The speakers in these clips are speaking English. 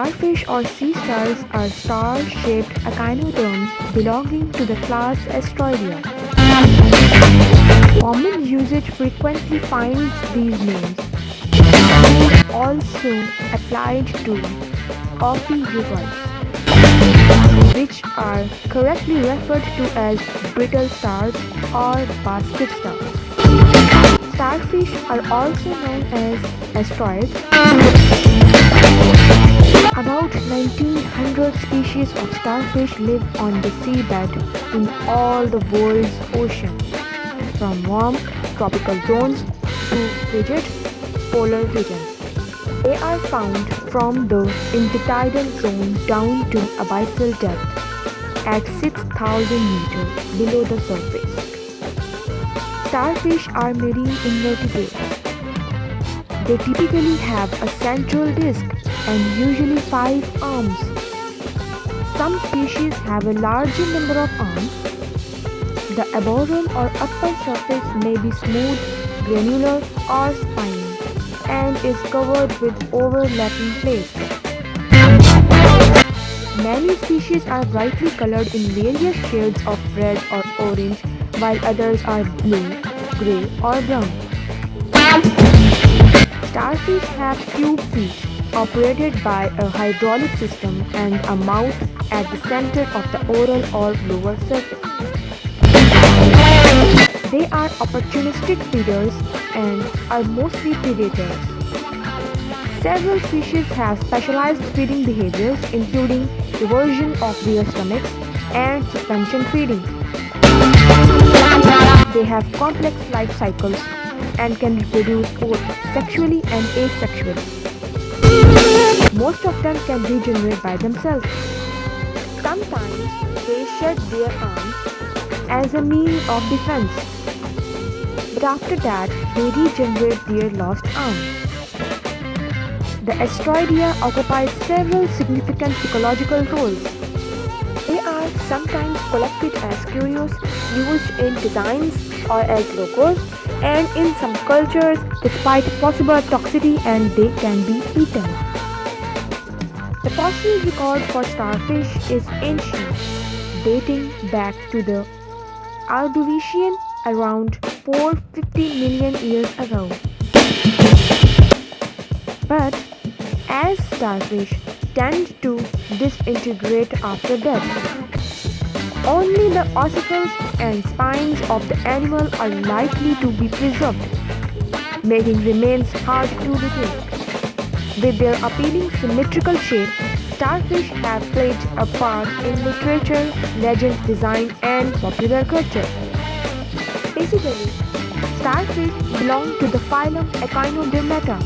Starfish or sea stars are star-shaped echinoderms belonging to the class Asteroidea. Common usage frequently finds these names also applied to ophiuroids, which are correctly referred to as brittle stars or basket stars. Starfish are also known as asteroids. About 1900 species of starfish live on the seabed in all the world's oceans, from warm tropical zones to frigid polar regions. They are found from the intertidal zone down to abyssal depth at 6,000 meters below the surface. Starfish are marine invertebrates. They typically have a central disc and usually 5 arms. Some species have a larger number of arms. The abdomen or upper surface may be smooth, granular, or spiny, and is covered with overlapping plates. Many species are brightly colored in various shades of red or orange, while others are blue, gray, or brown. Starfish have tube feet operated by a hydraulic system and a mouth at the center of the oral or lower surface. They are opportunistic feeders and are mostly predators. Several species have specialized feeding behaviors, including eversion of their stomachs and suspension feeding. They have complex life cycles and can reproduce both sexually and asexually. Most of them can regenerate by themselves. Sometimes they shed their arms as a means of defense, but after that they regenerate their lost arm. The Asteroidea occupy several significant ecological roles. They are sometimes collected as curios, used in designs or as logos, and in some cultures, despite possible toxicity, and they can be eaten. The fossil record for starfish is ancient, dating back to the Ordovician around 450 million years ago. But as starfish tend to disintegrate after death, only the ossicles and spines of the animal are likely to be preserved, making remains hard to locate. With their appealing symmetrical shape, starfish have played a part in literature, legend, design, and popular culture. Basically, starfish belong to the phylum Echinodermata.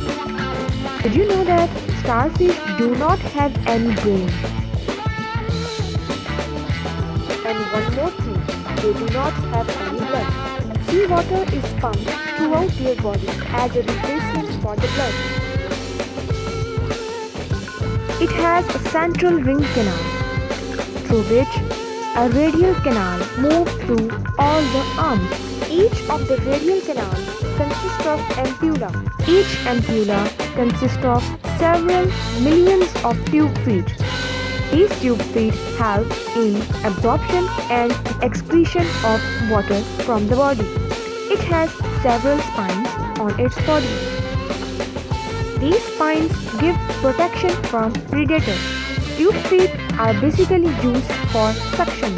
Did you know that starfish do not have any brain? And one more thing, they do not have any blood. Seawater is pumped throughout their body as a replacement for the blood. It has a central ring canal, through which a radial canal moves through all the arms. Each of the radial canals consists of ampulla. Each ampulla consists of several millions of tube feet. These tube feet help in absorption and excretion of water from the body. It has several spines on its body. These spines give protection from predators. Tube feet are basically used for suction.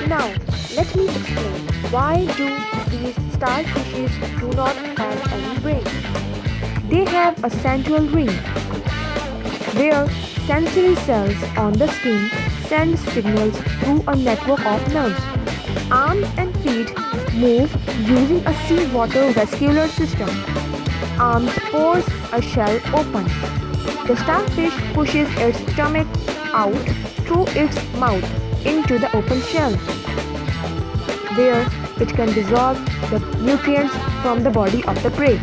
Now, let me explain why do these starfishes do not have any brain. They have a central ring where sensory cells on the skin send signals through a network of nerves. Arms and feet move using a seawater vascular system. Arms force a shell open. The starfish pushes its stomach out through its mouth into the open shell, where it can dissolve the nutrients from the body of the prey.